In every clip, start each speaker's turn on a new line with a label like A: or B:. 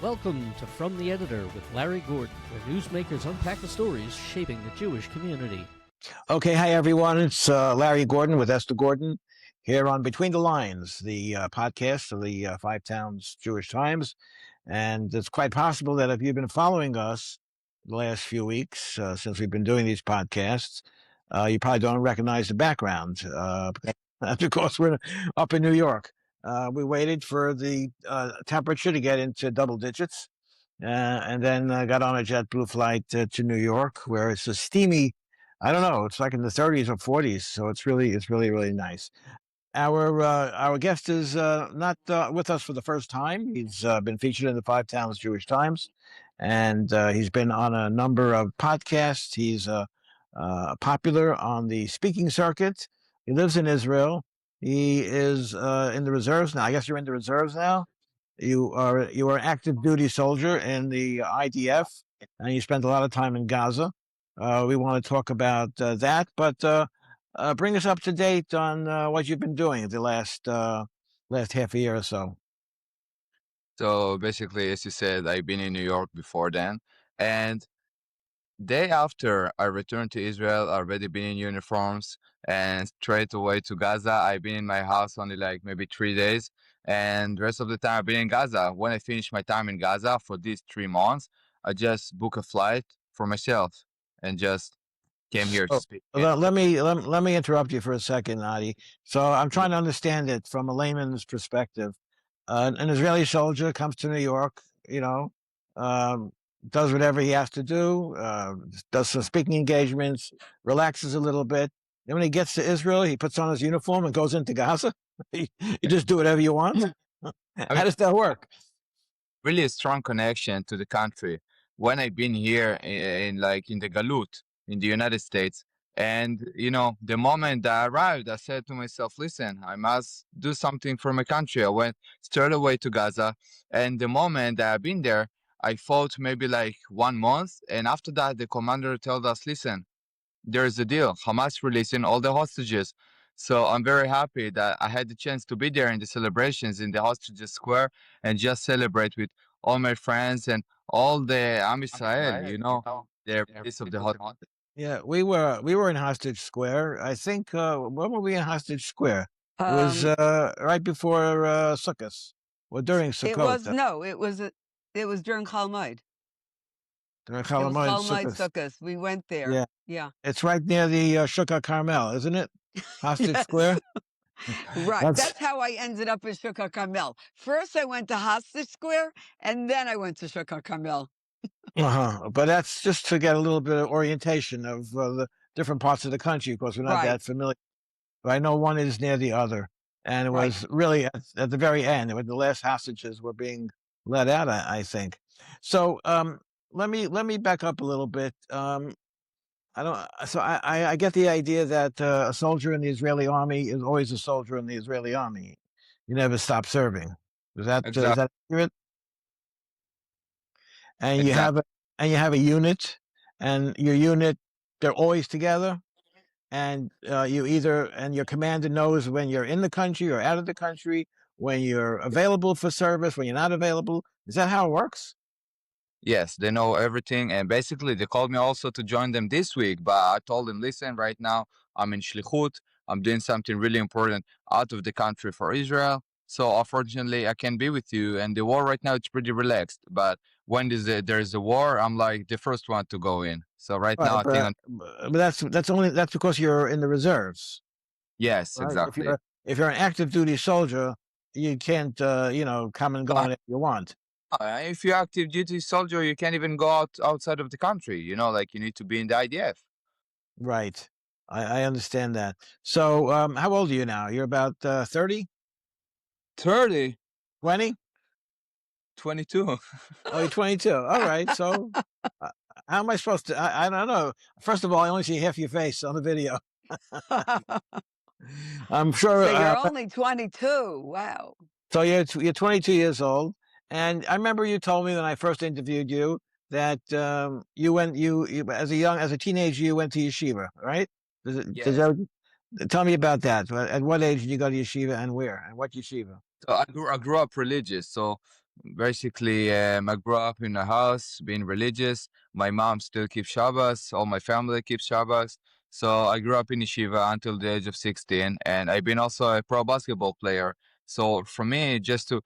A: Welcome to From the Editor with Larry Gordon, where newsmakers unpack the stories shaping the Jewish community.
B: Okay, hi everyone. It's Larry Gordon with Esta Gordon here on Between the Lines, the podcast of the Five Towns Jewish Times. And it's quite possible that if you've been following us the last few weeks since we've been doing these podcasts, you probably don't recognize the background. Because we're up in New York. We waited for the temperature to get into double digits, and then got on a JetBlue flight to New York, where it's a steamy. I don't know. It's like in the 30s or 40s, so it's really nice. Our guest is not with us for the first time. He's been featured in the Five Towns Jewish Times, and he's been on a number of podcasts. He's popular on the speaking circuit. He lives in Israel. He is in the reserves now. I guess you're in the reserves now. You are an active duty soldier in the IDF, and you spent a lot of time in Gaza. We want to talk about that, but bring us up to date on what you've been doing the last half a year or so.
C: So basically, as you said, I've been in New York before then, and day after I returned to Israel, I already been in uniforms and straight away to Gaza. I've been in my house only like maybe 3 days, and the rest of the time I've been in Gaza. When I finished my time in Gaza for these 3 months, I just booked a flight for myself and just came here to speak.
B: Let me interrupt you for a second, Adi. So I'm trying to understand it from a layman's perspective. An Israeli soldier comes to New York, does whatever he has to do, does some speaking engagements, relaxes a little bit. Then when he gets to Israel, he puts on his uniform and goes into Gaza. You just do whatever you want. How does that work?
C: Really a strong connection to the country. When I've been here in the Galut in the United States, and the moment I arrived, I said to myself, listen, I must do something for my country. I went straight away to Gaza, and the moment that I've been there, I fought maybe like 1 month, and after that the commander told us, listen, there's a deal, Hamas releasing all the hostages. So I'm very happy that I had the chance to be there in the celebrations in the hostages square and just celebrate with all my friends and all the Am Israel, their piece of the hostage.
B: Yeah, we were in Hostage Square. I think when were we in Hostage Square? It was right before Sukkot, or during Sukkot.
D: It was during Chol Moed.
B: During Chol Moed
D: Sukkot. We went there. Yeah.
B: It's right near the Shukah Carmel, isn't it? Hostage Square.
D: Right. That's how I ended up in Shukah Carmel. First, I went to Hostage Square, and then I went to Shukah Carmel.
B: But that's just to get a little bit of orientation of the different parts of the country, because we're not that familiar. But I know one is near the other, and it was really at the very end when the last hostages were being let out. I think. So let me back up a little bit. I get the idea that a soldier in the Israeli army is always a soldier in the Israeli army. You never stop serving. Is that accurate? And you have a unit, and your unit, they're always together, and your commander knows when you're in the country or out of the country, when you're available for service, when you're not available. Is that how it works?
C: Yes, they know everything, and basically they called me also to join them this week, but I told them, listen, right now I'm in Shlichut, I'm doing something really important out of the country for Israel, so unfortunately I can't be with you, and the war right now it's pretty relaxed, but when there's a war, I'm like the first one to go in. So now I think
B: but that's because you're in the reserves.
C: Yes, right? Exactly.
B: If you're an active duty soldier, you can't come and go whenever you want.
C: If you're active duty soldier, you can't even go outside of the country. You need to be in the IDF.
B: Right. I understand that. So how old are you now? You're about 30?
C: 30?
B: 20?
C: 22.
B: Oh, you're 22. All right. So how am I supposed to? I don't know. First of all, I only see half your face on the video. I'm sure.
D: So you're only 22. Wow.
B: So you're 22 years old. And I remember you told me when I first interviewed you that you as a teenager you went to yeshiva, right?
C: Yes.
B: Tell me about that. At what age did you go to yeshiva, and where, and what yeshiva?
C: So I grew up religious. So Basically, I grew up in a house being religious. My mom still keeps Shabbos. All my family keeps Shabbos. So I grew up in yeshiva until the age of 16, and I've been also a pro basketball player. So for me, just to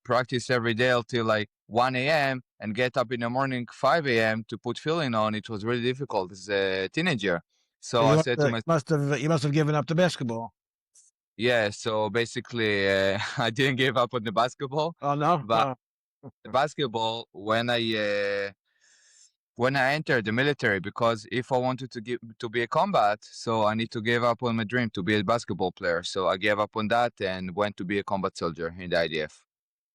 C: practice every day until like 1 a.m. and get up in the morning 5 a.m. to put filling on, it was really difficult as a teenager. So
B: So
C: I said to myself,
B: you must have given up the basketball.
C: yeah. So basically, I didn't give up on the basketball,
B: Oh no.
C: but the basketball when I entered the military, because if I wanted to be a combat, so I need to give up on my dream to be a basketball player. So I gave up on that and went to be a combat soldier in the IDF.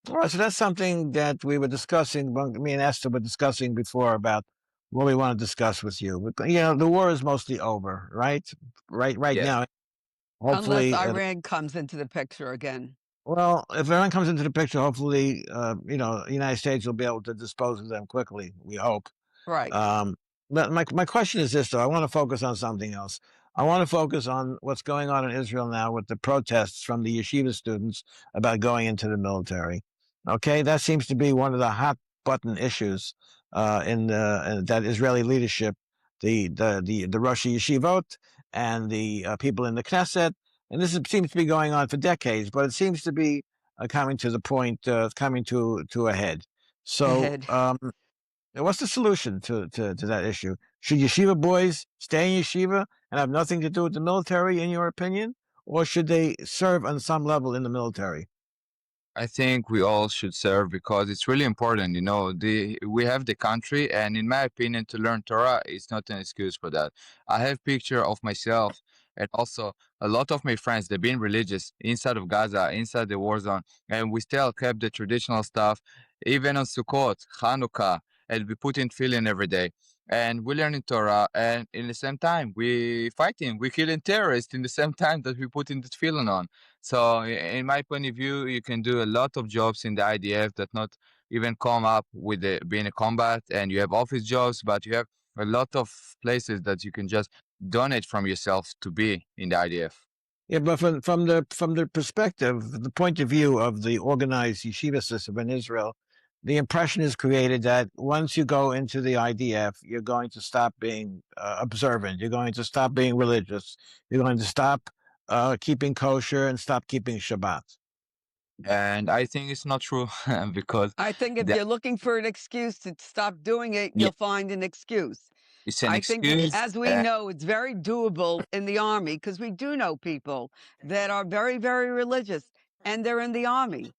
B: All right, so that's something that we were discussing. Me and Esther were discussing before about what we want to discuss with you. But, the war is mostly over, right? Right
C: Yes.
B: now.
D: Unless
B: Hopefully,
D: Iran comes into the picture again.
B: well, if Iran comes into the picture, hopefully, the United States will be able to dispose of them quickly. We hope.
D: Right.
B: But my question is this, though. I want to focus on something else. I want to focus on what's going on in Israel now with the protests from the yeshiva students about going into the military. Okay, that seems to be one of the hot button issues in that Israeli leadership, the Rosh Yeshivot and the people in the Knesset, and this seems to be going on for decades, but it seems to be coming to the point, coming to a head. So,
D: Ahead.
B: what's the solution to that issue? Should yeshiva boys stay in yeshiva and have nothing to do with the military, in your opinion? Or should they serve on some level in the military?
C: I think we all should serve because it's really important. We have the country, and in my opinion, to learn Torah is not an excuse for that. I have picture of myself and also a lot of my friends. They've been religious inside of Gaza, inside the war zone, and we still kept the traditional stuff, even on Sukkot, Hanukkah, and we put in tefillin every day. And we learn in Torah, and in the same time, we fighting, we killing terrorists in the same time that we put in the tefillin on. So in my point of view, you can do a lot of jobs in the IDF that not even come up with being a combat, and you have office jobs, but you have a lot of places that you can just donate from yourself to be in the IDF.
B: Yeah, but from the perspective, the point of view of the organized yeshiva system in Israel, the impression is created that once you go into the IDF, you're going to stop being observant. You're going to stop being religious. You're going to stop keeping kosher and stop keeping Shabbat.
C: And I think it's not true because
D: I think if
C: the,
D: you're looking for an excuse to stop doing it,
C: yeah,
D: you'll find an excuse.
C: it's an
D: I think,
C: excuse.
D: as we know, it's very doable in the army because we do know people that are very, very religious and they're in the army.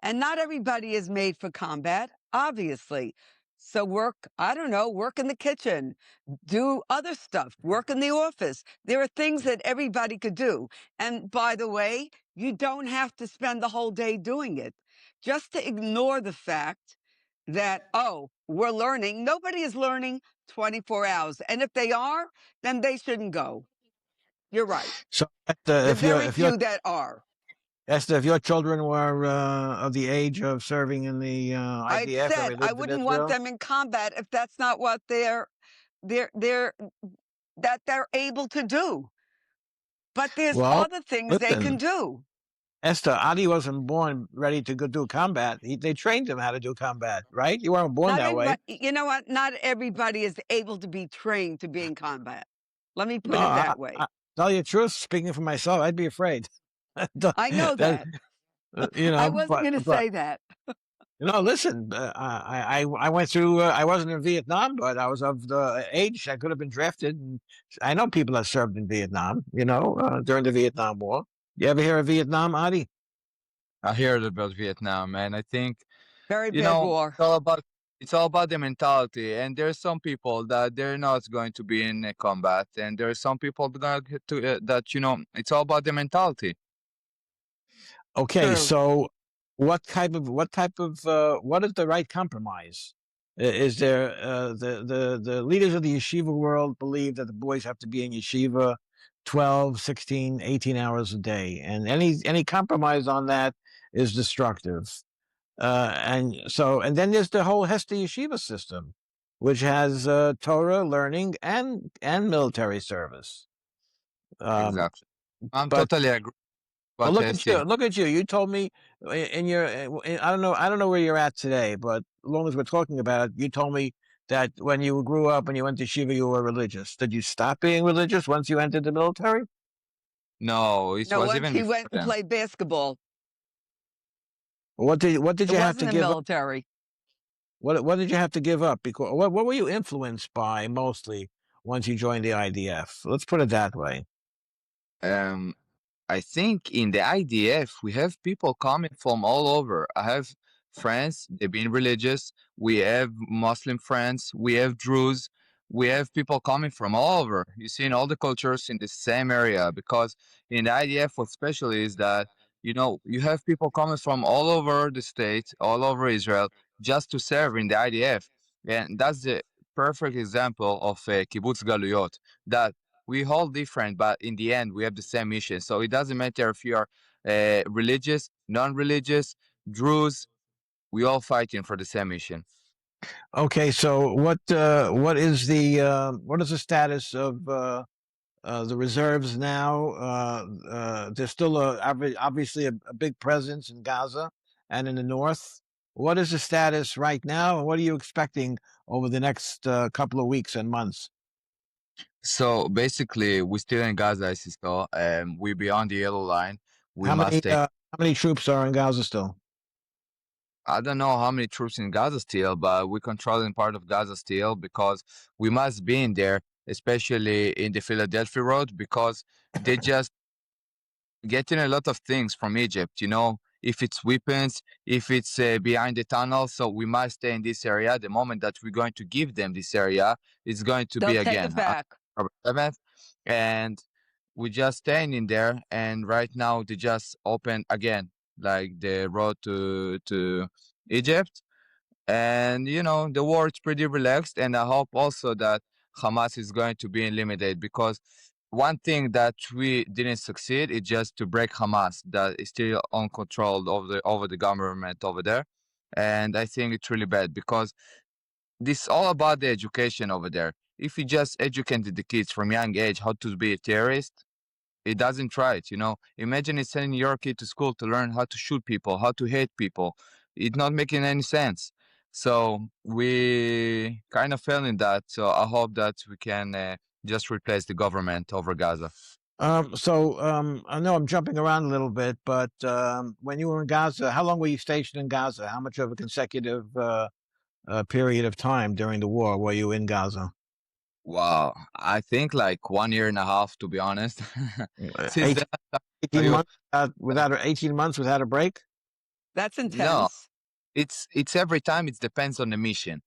D: And not everybody is made for combat, obviously. So work, I don't know, work in the kitchen, do other stuff, work in the office. There are things that everybody could do. And by the way, you don't have to spend the whole day doing it. Just to ignore the fact that, oh, we're learning. Nobody is learning 24 hours. And if they are, then they shouldn't go. You're right.
B: So,
D: The very few that are.
B: Esther, if your children were of the age of serving in the
D: I
B: IDF and
D: said
B: we
D: I
B: lived in
D: wouldn't want
B: Israel,
D: them in combat if that's not what they're able to do. But there's
B: well,
D: other things they can
B: listen,
D: do.
B: Esther, Adi wasn't born ready to go do combat. They trained him how to do combat, right? You weren't born
D: Not
B: that way.
D: everybody, you know what? Not everybody is able to be trained to be in combat. Let me
B: No,
D: put it that way.
B: tell you the truth, speaking for myself, I'd be afraid.
D: I know that. I wasn't going to
B: but
D: say that.
B: listen, I went through. I wasn't in Vietnam, but I was of the age I could have been drafted. And I know people that served in Vietnam. During the Vietnam War. You ever hear of Vietnam, Adi?
C: I heard about Vietnam, and I think
D: Very bad war.
C: it's all about the mentality. And there's some people that they're not going to be in a combat, and there's some people that it's all about the mentality.
B: Okay,
D: True.
B: so what is the right compromise? Is there the leaders of the yeshiva world believe that the boys have to be in yeshiva 12, 16, 18 hours a day, and any compromise on that is destructive. And then there's the whole Hesta yeshiva system, which has Torah learning and military service.
C: Exactly. I'm
B: But
C: totally agree.
B: Well, look at you.
C: protesting.
B: Look at you. You told me in your. I don't know where you're at today, but as long as we're talking about it, you told me that when you grew up and you went to Shiva, you were religious. Did you stop being religious once you entered the military?
C: No, it
D: No,
C: was
D: once
C: even
D: he
C: before
D: went and
C: then.
D: played basketball,
B: What did
D: it
B: you have
D: wasn't
B: to
D: the
B: give up?
D: military.
B: What did you have to give up? Because what were you influenced by mostly once you joined the IDF? Let's put it that way.
C: Um, I think in the IDF, we have people coming from all over. I have friends, they've been religious. We have Muslim friends. We have Druze. We have people coming from all over. You see, in all the cultures in the same area. Because in the IDF, what's special is that, you have people coming from all over the state, all over Israel, just to serve in the IDF. And that's the perfect example of kibbutz galuyot, that we all different, but in the end, we have the same mission. So it doesn't matter if you are religious, non-religious, Druze. We all fighting for the same mission.
B: Okay, so what is the status of the reserves now? There's still obviously a big presence in Gaza and in the north. What is the status right now, and what are you expecting over the next couple of weeks and months?
C: So basically, we're still in Gaza, as you saw. We're beyond the yellow line. We
B: How
C: must take.
B: how many troops are in Gaza still?
C: I don't know how many troops in Gaza still, but we're controlling part of Gaza still because we must be in there, especially in the Philadelphia road, because they just getting a lot of things from Egypt, if it's weapons, if it's behind the tunnel. So we must stay in this area. The moment that we're going to give them this area, it's going to
D: They'll
C: be
D: take
C: again
D: it back.
C: October 7th. And we just staying in there. And right now they just opened again, like the road to Egypt. And the war is pretty relaxed, and I hope also that Hamas is going to be eliminated, because one thing that we didn't succeed is just to break Hamas, that is still on control over the government over there. And I think it's really bad, because this is all about the education over there. If you just educated the kids from young age how to be a terrorist, it doesn't try it. Imagine it's sending your kid to school to learn how to shoot people, how to hate people. It's not making any sense. So we kind of failed in that. So I hope that we can just replace the government over Gaza.
B: I know I'm jumping around a little bit, but when you were in Gaza, how long were you stationed in Gaza? How much of a consecutive period of time during the war were you in Gaza?
C: Wow, I think like 1 year and a half, to be honest. Since
B: 18,
C: then,
B: 18 months without 18 months without a break?
D: That's
C: no,
D: intense.
C: it's every time. It depends on the mission.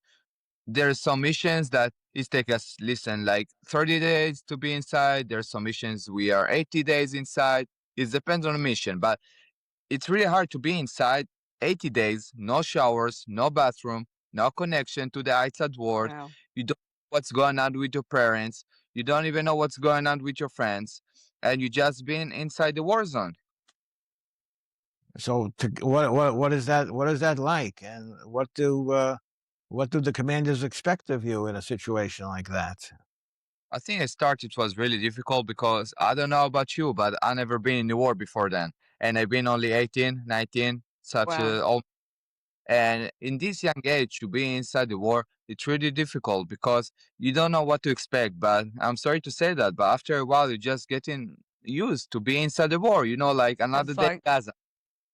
C: There's some missions that it take us, listen, like 30 days to be inside. There's some missions we are 80 days inside. It depends on the mission, but it's really hard to be inside 80 days, no showers, no bathroom, no connection to the outside world.
D: Wow.
C: You don't know what's going on with your parents. You don't even know what's going on with your friends. And you just been inside the war zone.
B: So what is that like, and what do the commanders expect of you in a situation like that?
C: I think it was really difficult, because I don't know about you, but I never been in the war before then. And I've been only 18, 19, such
D: Wow.
C: a old. And in this young age, to be inside the war, it's really difficult, because you don't know what to expect. But I'm sorry to say that, but after a while, you're just getting used to be inside the war. Like another
D: It's
C: day,
D: like,
C: Gaza.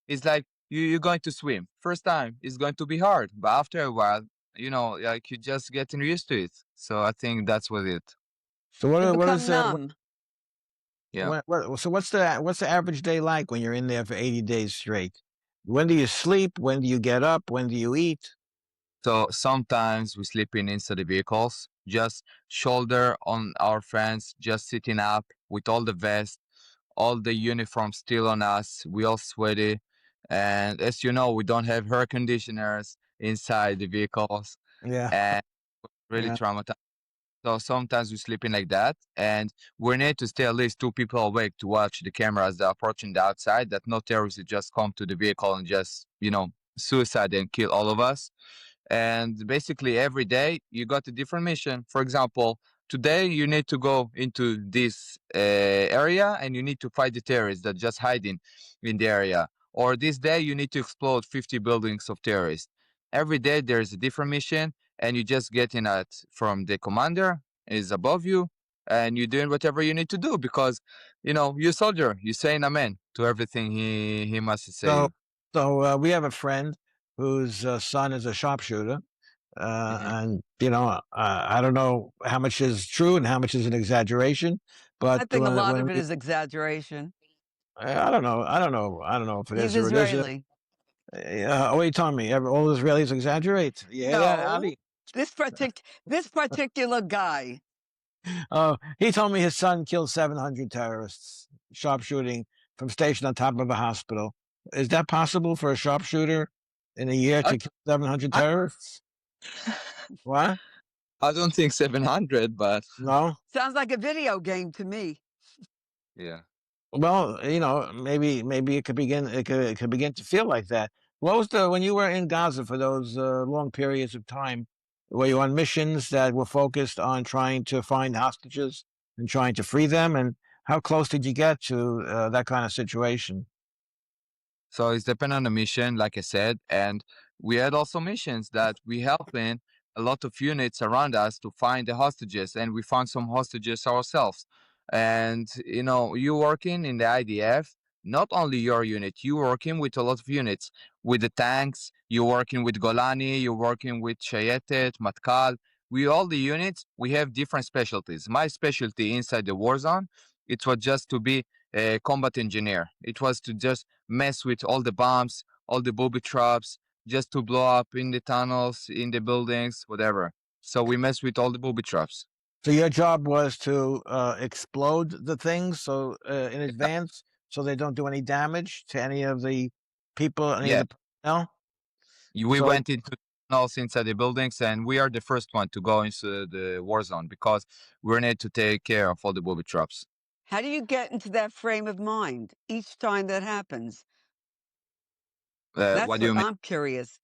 C: It's like you're going to swim. First time, it's going to be hard. But after a while, like you're just getting used to it. So I think that's what it.
B: So
D: you
B: what
D: become
B: is
D: numb.
C: Yeah.
B: so what's the average day like when you're in there for 80 days straight? When do you sleep? When do you get up? When do you eat?
C: So sometimes we sleeping inside the vehicles, just shoulder on our friends, just sitting up with all the vests, all the uniforms still on us. We all sweaty. And as you know, we don't have air conditioners inside the vehicles,
B: Yeah,
C: and really
B: yeah.
C: traumatized. So sometimes we're sleeping like that, and we need to stay at least two people awake to watch the cameras that are approaching the outside, that no terrorists just come to the vehicle and just, suicide and kill all of us. And basically every day you got a different mission. For example, today you need to go into this area and you need to fight the terrorists that just hiding in the area. Or this day you need to explode 50 buildings of terrorists. Every day there's a different mission, and you just getting at from the commander is above you, and you're doing whatever you need to do because you're a soldier. You're saying amen to everything he must say.
B: So, so we have a friend whose son is a sharpshooter, and I don't know how much is true and how much is an exaggeration, but
D: I think a lot
B: when
D: of it is exaggeration.
B: I don't know, I don't know if it
D: He's
B: is or it isn't.
D: Israeli.
B: What are you telling me? All Israelis exaggerate? Yeah, that,
D: No,
B: Ali.
D: this particular guy.
B: He told me his son killed 700 terrorists sharpshooting from stationed on top of a hospital. Is that possible for a sharpshooter in a year to kill 700 terrorists? What?
C: I don't think 700, but
B: No.
D: Sounds like a video game to me.
C: yeah.
B: Well, maybe it could begin. It could begin to feel like that. What was when you were in Gaza for those long periods of time? Were you on missions that were focused on trying to find hostages and trying to free them? And how close did you get to that kind of situation?
C: So it's depend on the mission, like I said, and we had also missions that we help in a lot of units around us to find the hostages, and we found some hostages ourselves. And you working in the IDF, not only your unit, you working with a lot of units, with the tanks, you working with Golani, you working with Shayetet, Matkal. We all the units, we have different specialties. My specialty inside the war zone, it was just to be a combat engineer. It was to just mess with all the bombs, all the booby traps, just to blow up in the tunnels, in the buildings, whatever. So we mess with all the booby traps.
B: So your job was to explode the things in advance, so they don't do any damage to any of the people, any
C: Yeah.
B: of the personnel.
C: We
B: So-
C: went into tunnels inside the buildings, and we are the first one to go into the war zone because we need to take care of all the booby traps.
D: How do you get into that frame of mind each time that happens? That's
C: What do you
D: what
C: mean?
D: I'm curious.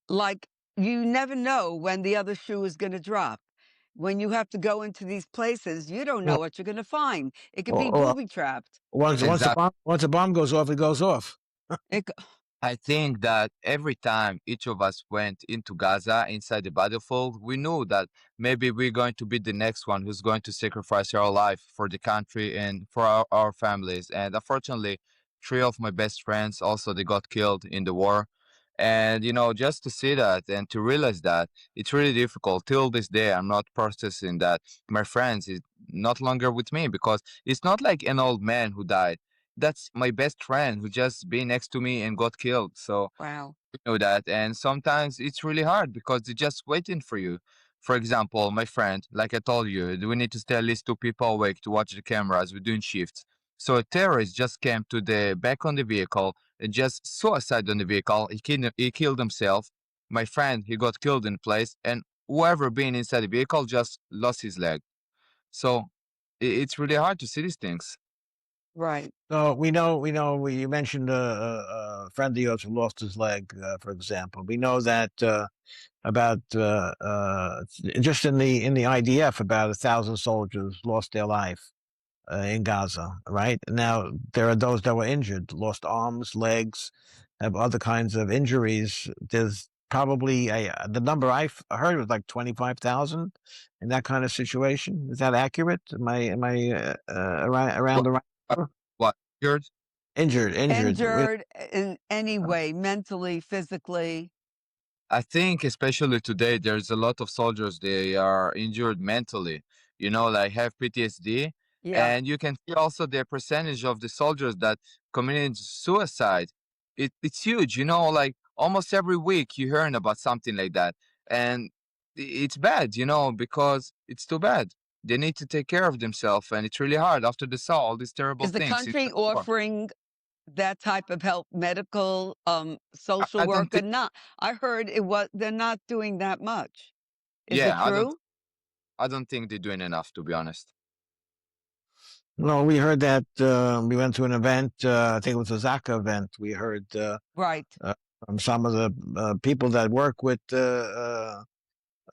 D: Like, you never know when the other shoe is going to drop. When you have to go into these places, you don't know what you're going to find. It could be
B: Or-
D: booby trapped.
B: once a bomb goes off, it goes off.
C: I think that every time each of us went into Gaza inside the battlefield, we knew that maybe we're going to be the next one who's going to sacrifice our life for the country and for our families. And unfortunately, three of my best friends also they got killed in the war. And just to see that and to realize that it's really difficult till this day. I'm not processing that my friends is not longer with me because it's not like an old man who died. That's my best friend who just been next to me and got killed. So
D: Wow.
C: you know that. And sometimes it's really hard because they're just waiting for you. For example, my friend, like I told you, we need to stay at least two people awake to watch the cameras. We're doing shifts. So a terrorist just came to the back on the vehicle and just suicide on the vehicle. He killed himself. My friend, he got killed in place, and whoever been inside the vehicle just lost his leg. So it's really hard to see these things.
D: Right.
B: So we know. You mentioned a friend of yours who lost his leg, for example. We know that about just in the IDF, about 1,000 soldiers lost their life in Gaza. Right now, there are those that were injured, lost arms, legs, have other kinds of injuries. There's probably the number I heard was like 25,000 in that kind of situation. Is that accurate? Am I around the right?
C: What? You're
B: Injured.
D: Injured in any way, mentally, physically.
C: I think especially today, there's a lot of soldiers, they are injured mentally, like have PTSD.
D: Yeah.
C: And you can see also the percentage of the soldiers that committed suicide. It's huge, like almost every week you're hearing about something like that. And it's bad, because it's too bad. They need to take care of themselves, and it's really hard after they saw all these terrible
D: Is the
C: things.
D: country offering that type of help, medical, social
C: I don't
D: work, or
C: think,
D: not? I heard they're not doing that much. Is it
C: yeah,
D: true?
C: I don't think they're doing enough, to be honest.
B: No, we heard that we went to an event. I think it was a Zaka event. We heard
D: Right.
B: from some of the people that work with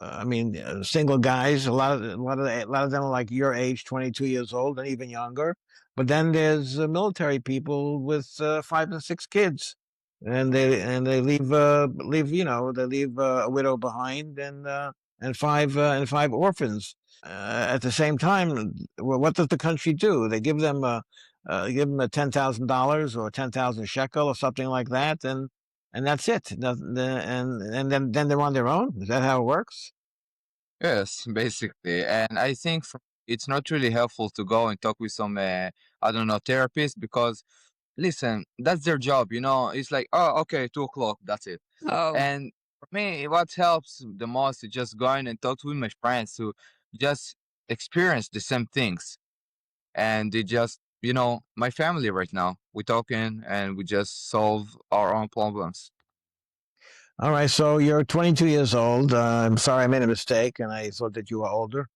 B: I mean, single guys. A lot of them are like your age, 22 years old, and even younger. But then there's military people with 5 and 6 kids, and they leave they leave a widow behind and five orphans. At the same time, what does the country do? They give them a $10,000 or 10,000 shekel or something like that, and that's it. And then they're on their own. Is that how it works?
C: Yes, basically. And I think it's not really helpful to go and talk with some, I don't know, therapist because, listen, that's their job, you know? It's like, oh, okay, 2 o'clock, that's it.
D: Oh,
C: And for me, what helps the most is just going and talk with my friends who just experience the same things. And they just, my family right now, we're talking and we just solve our own problems.
B: All right, so you're 22 years old. I'm sorry, I made a mistake, and I thought that you were older.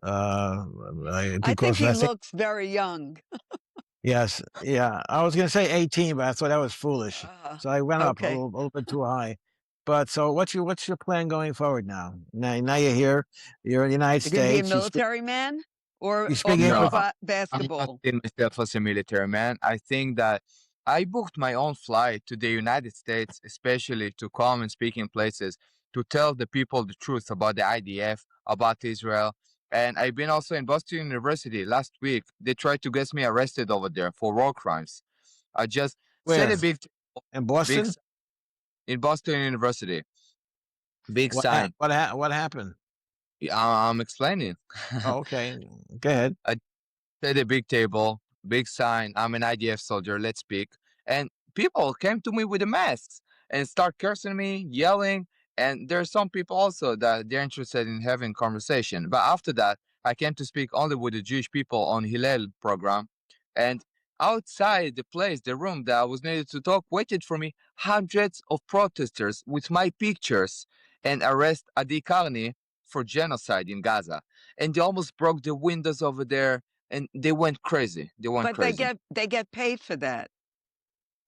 D: I think
B: Because
D: he
B: I think
D: looks very young.
B: yes, yeah. I was going to say 18, but I thought that was foolish,
D: Uh,
B: so I went up
D: okay.
B: a little bit too high. But so, what's your plan going forward now? Now you're here. You're in the United
D: You're going to be a
B: States.
D: military man or
B: You speak
D: also
C: No,
B: English.
C: I'm not
D: basketball?
C: seeing myself as a military man. I think that I booked my own flight to the United States, especially to come and speak in places to tell the people the truth about the IDF, about Israel. And I've been also in Boston University last week. They tried to get me arrested over there for war crimes. I just said
B: Where
C: a
B: in
C: big
B: Boston?
C: in Boston University, big sign.
B: What happened?
C: I'm explaining.
B: Oh, okay. Go ahead.
C: I At a big table, big sign, I'm an IDF soldier, let's speak. And people came to me with the masks and start cursing me, yelling. And there are some people also that they're interested in having conversation. But after that, I came to speak only with the Jewish people on Hillel program. And outside the place, the room that I was needed to talk, waited for me hundreds of protesters with my pictures and arrest Adi Karni for genocide in Gaza. And they almost broke the windows over there and they went crazy. They went
D: But
C: crazy.
D: they get paid for that.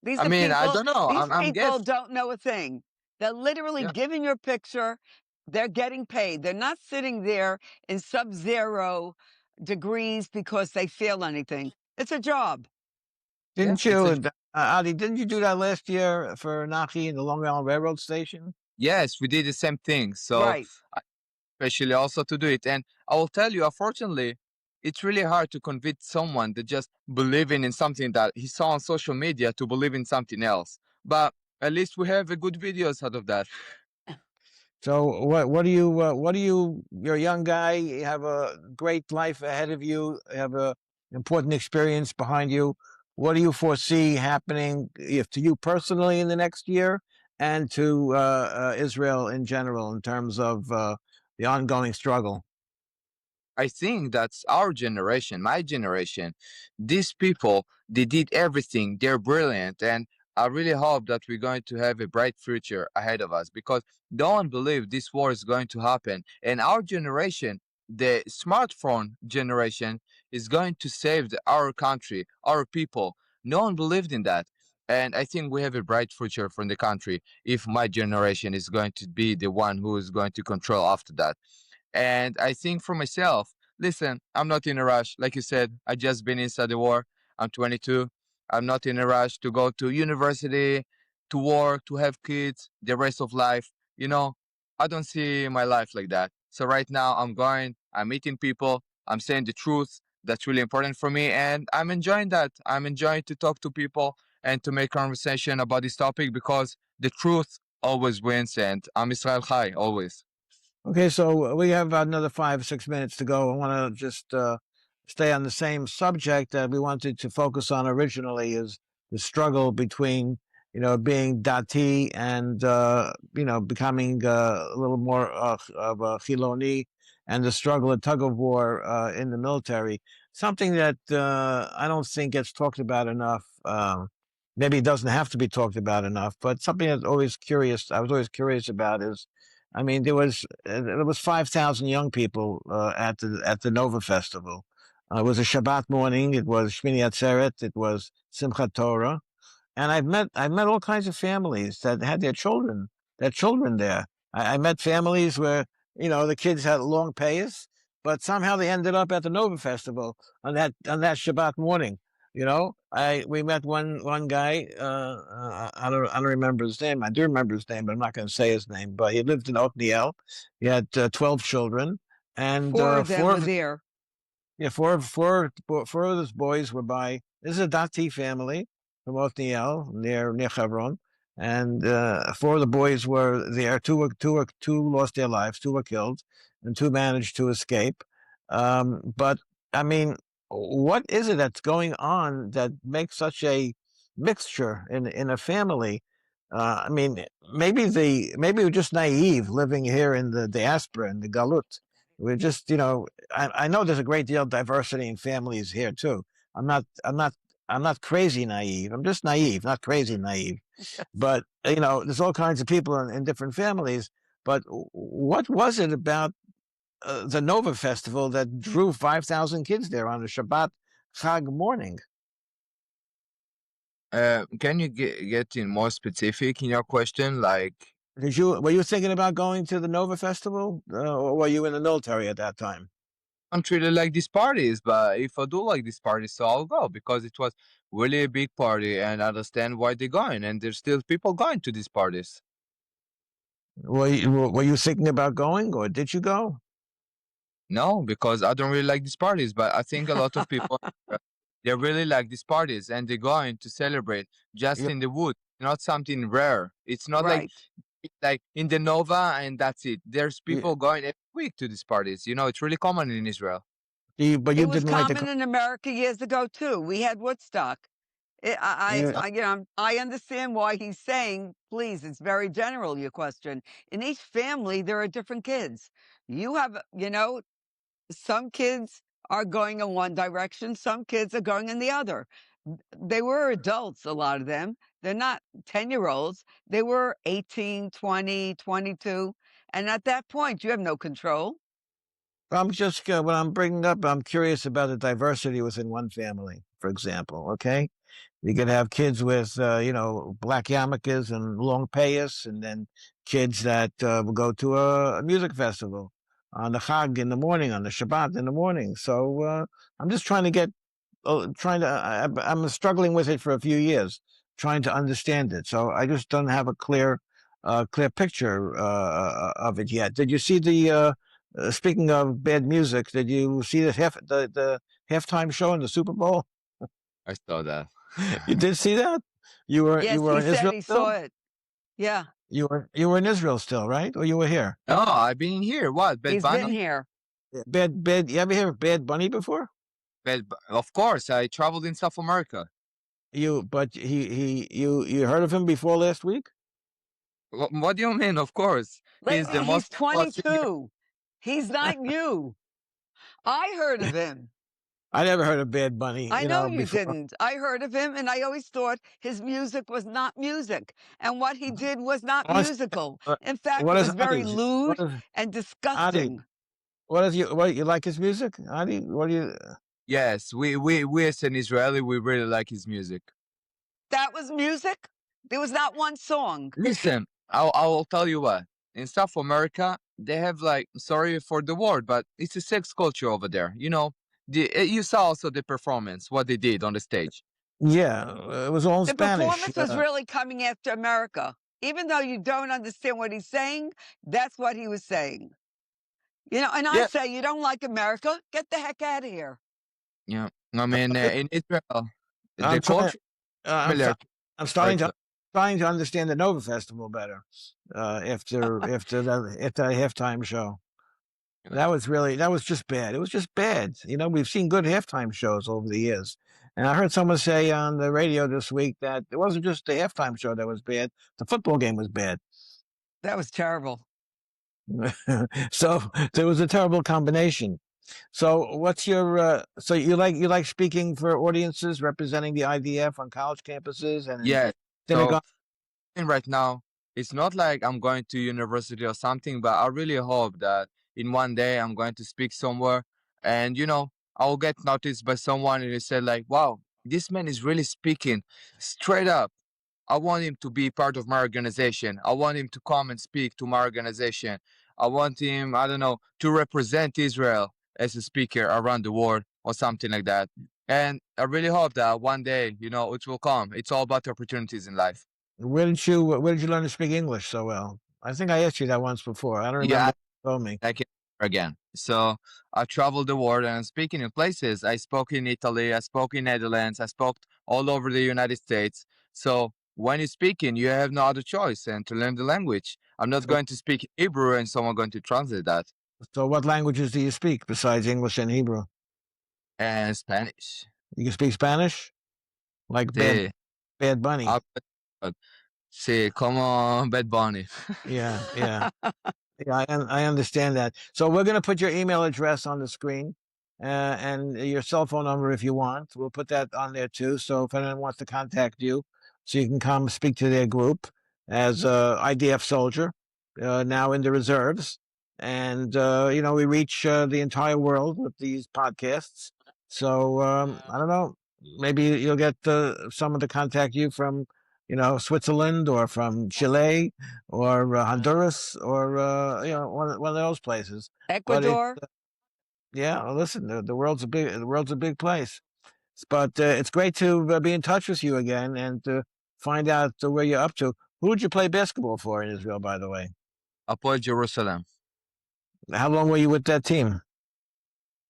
D: These
C: I
D: are
C: mean, I
D: people
C: don't know.
D: these
C: I'm
D: people
C: guess.
D: don't know a thing. They're literally
C: Yeah.
D: giving your picture. They're getting paid. They're not sitting there in sub-zero degrees because they feel anything. It's a job.
C: Yeah.
B: Didn't you, Adi? Didn't you do that last year for Naki in the Long Island Railroad Station?
C: Yes, we did the same thing. So
D: Right.
C: especially also to do it. And I will tell you, unfortunately, it's really hard to convince someone that just believing in something that he saw on social media to believe in something else. But at least we have a good videos out of that.
B: So what do you're a young guy, you have a great life ahead of you, you have a important experience behind you. What do you foresee happening if to you personally in the next year and to Israel in general in terms of the ongoing struggle?
C: I think that's our generation, my generation. These people, they did everything. They're brilliant. And I really hope that we're going to have a bright future ahead of us because no one believed this war is going to happen. And our generation, the smartphone generation, is going to save our country, our people. No one believed in that. And I think we have a bright future for the country if my generation is going to be the one who is going to control after that. And I think for myself, listen, I'm not in a rush. Like you said, I just been inside the war. I'm 22. I'm not in a rush to go to university, to work, to have kids, the rest of life. You know, I don't see my life like that. So right now I'm going, I'm meeting people, I'm saying the truth. That's really important for me. And I'm enjoying that. I'm enjoying to talk to people and to make conversation about this topic because the truth always wins and I'm Israel Chai, always.
B: Okay, so we have another 5 6 minutes to go. I want to just stay on the same subject that we wanted to focus on originally is the struggle between being dati and becoming a little more of a chiloni, and the struggle, a tug of war in the military. Something that I don't think gets talked about enough. Maybe it doesn't have to be talked about enough, but something that's always curious. I was always curious about is, I mean, there was 5,000 young people at the Nova Festival. It was a Shabbat morning. It was Shmini Atzeret. It was Simchat Torah, and I've met all kinds of families that had their children there. I met families where the kids had long payas, but somehow they ended up at the Nova Festival on that Shabbat morning. We met one guy. I don't remember his name. I do remember his name, but I'm not going to say his name. But he lived in Othniel. He had 12 children, and
D: Four of them were there.
B: yeah, four of those boys were by. This is a Dati family from Othniel near Hebron, and four of the boys were there. Two lost their lives. Two were killed, and two managed to escape. But I mean, what is it that's going on that makes such a mixture in a family? I mean, maybe we're just naive living here in the diaspora in the galut. We're just, I know there's a great deal of diversity in families here too. I'm not, I'm not, I'm not crazy naive. I'm just naive, not crazy naive. But there's all kinds of people in different families. But what was it about the Nova Festival that drew 5,000 kids there on a Shabbat Chag morning?
C: Can you get in more specific in your question? Like,
B: Were you thinking about going to the Nova Festival, or were you in the military at that time?
C: I don't really like these parties, but if I do like these parties, so I'll go because it was really a big party and I understand why they're going, and there's still people going to these parties.
B: Were you thinking about going, or did you go?
C: No, because I don't really like these parties, but I think a lot of people they really like these parties and they're going to celebrate just
B: You,
C: in the woods, not something rare. It's not
D: Right.
C: like in the Nova and that's it. There's
B: you,
C: people going every week to these parties. It's really common in Israel.
B: but you
D: It was
B: didn't like the.
D: common in America years ago too. We had Woodstock.
B: Yeah,
D: I understand why he's saying, please, it's very general, your question. In each family, there are different kids. You have, some kids are going in one direction, some kids are going in the other. They were adults, a lot of them. They're not 10-year-olds. They were 18, 20, 22. And at that point, you have no control.
B: I'm just what I'm bringing up. I'm curious about the diversity within one family, for example. Okay, you could have kids with black yarmulkes and long payas, and then kids that will go to a music festival on the Chag in the morning, on the Shabbat in the morning. So I'm just trying to get trying to. I'm struggling with it for a few years, trying to understand it. So I just don't have a clear picture of it yet. Did you see the? Speaking of bad music, did you see the halftime show in the Super Bowl?
C: I saw that.
B: You did see that? You were
D: Yes,
B: in
D: he said
B: Israel
D: he
B: still?
D: saw it. Yeah,
B: You were in Israel still, right? Or you were here?
C: No, I've been here. What? Bad
D: he's been
C: Bunny?
D: here.
B: Bad. You ever hear of Bad Bunny before?
C: Of course, I traveled in South America.
B: But you heard of him before last week?
C: What do you mean? Of course, he's the
D: He's
C: most popular singer.
D: 22. He's not you. I heard of him.
B: I never heard of Bad Bunny,
D: I know you
B: before.
D: didn't. I heard of him, and I always thought his music was not music, and what he did was not
B: Honest-
D: musical.
B: uh,
D: In fact,
B: What
D: it
B: is
D: was very
B: Adi?
D: lewd and
B: Adi?
D: disgusting.
B: What you like his music? Adi, what do you?
C: Yes, we as an Israeli, we really like his music.
D: That was music? There was not one song.
C: Listen, I'll tell you what. In South America, they have sorry for the word, but it's a sex culture over there. You saw also the performance, what they did on the stage.
B: Yeah, it was all in
D: The
B: Spanish.
D: performance was really coming after America. Even though you don't understand what he's saying, that's what he was saying. And I
C: Yeah,
D: say, you don't like America? Get the heck out of here.
C: yeah. I mean, in Israel, the
B: I'm trying.
C: culture
B: I'm,
C: similar
B: sta- I'm starting to
C: America.
B: understand the Nova Festival better after the halftime show. That was just bad. It was just bad. We've seen good halftime shows over the years. And I heard someone say on the radio this week that it wasn't just the halftime show that was bad. The football game was bad.
D: That was terrible.
B: So there was a terrible combination. So what's your so you like speaking for audiences representing the IDF on college campuses and in
C: Yeah. So
B: synagogue?
C: right now, it's not like I'm going to university or something, but I really hope that in one day I'm going to speak somewhere and I'll get noticed by someone and they say wow, this man is really speaking straight up. I want him to be part of my organization. I want him to come and speak to my organization. I want him, I don't know, to represent Israel as a speaker around the world or something like that. And I really hope that one day, it will come. It's all about opportunities in life.
B: Where did you learn to speak English so well? I think I asked you that once before. I don't
C: Yeah,
B: remember you told me.
C: I can again. So I traveled the world and speaking in places. I spoke in Italy, I spoke in Netherlands, I spoke all over the United States. So when you're speaking, you have no other choice and to learn the language. I'm not
B: So,
C: going to speak Hebrew and someone going to translate that.
B: so what languages do you speak besides English and Hebrew?
C: And Spanish.
B: You can speak Spanish, like
C: Sí,
B: Bad Bunny.
C: sí, como Bad Bunny.
B: Yeah, yeah. Yeah, I understand that. So we're going to put your email address on the screen and your cell phone number if you want. We'll put that on there too. So if anyone wants to contact you, so you can come speak to their group as a IDF soldier, now in the reserves. And, we reach the entire world with these podcasts. So I don't know. Maybe you'll get someone to contact you from, Switzerland or from Chile or Honduras or one of those places. But
D: Ecuador.
B: yeah, well, listen, the world's a big place. But it's great to be in touch with you again and to find out where you're up to. Who did you play basketball for in Israel, by the way?
C: Apoi Jerusalem.
B: How long were you with that team?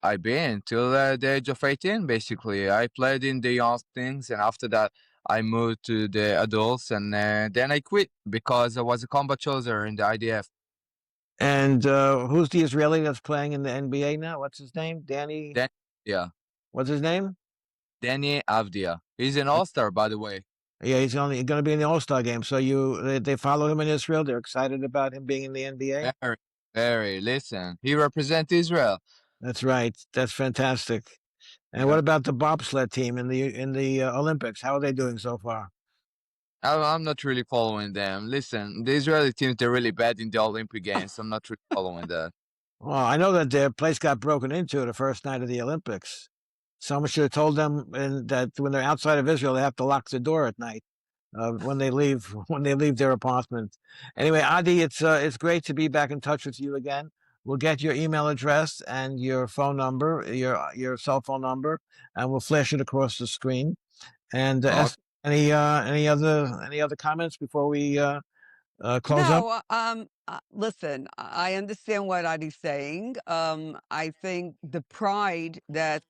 C: I've been till the age of 18, basically. I played in the young things, and after that, I moved to the adults, and then I quit because I was a combat soldier in the IDF.
B: And who's the Israeli that's playing in the NBA now? What's his name? Danny.
C: Then, yeah,
B: What's his name?
C: Danny Avdia. He's an all-star, by the way.
B: Yeah, he's only going to be in the All-Star game. So they follow him in Israel. They're excited about him being in the NBA.
C: Very, very. Listen, he represents Israel.
B: That's right. That's fantastic. And
C: Yeah.
B: what about the bobsled team in the Olympics? How are they doing so far?
C: I'm not really following them. Listen, the Israeli teams, they're really bad in the Olympic Games. I'm not really following that.
B: Well, I know that their place got broken into the first night of the Olympics. Someone should have told them that when they're outside of Israel, they have to lock the door at night when they leave their apartment. Anyway, Adi, it's great to be back in touch with you again. We'll get your email address and your phone number, your cell phone number, and we'll flash it across the screen. And
C: Oh,
B: any other comments before we close up?
D: No, listen, I understand what Adi's saying. I think the pride that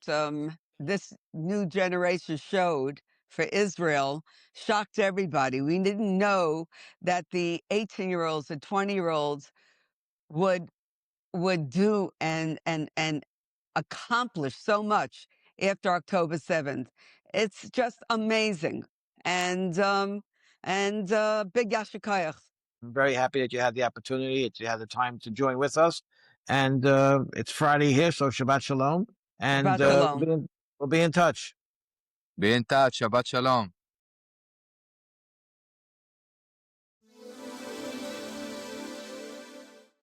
D: this new generation showed for Israel shocked everybody. We didn't know that the 18-year-olds, the 20-year-olds would do and accomplish so much after October 7th. It's just amazing. And big yashikayach.
B: I'm very happy that you had the opportunity, that you had the time to join with us. And it's Friday here, so Shabbat Shalom. And
D: Shabbat shalom.
B: we'll be in touch.
C: be in touch. Shabbat Shalom.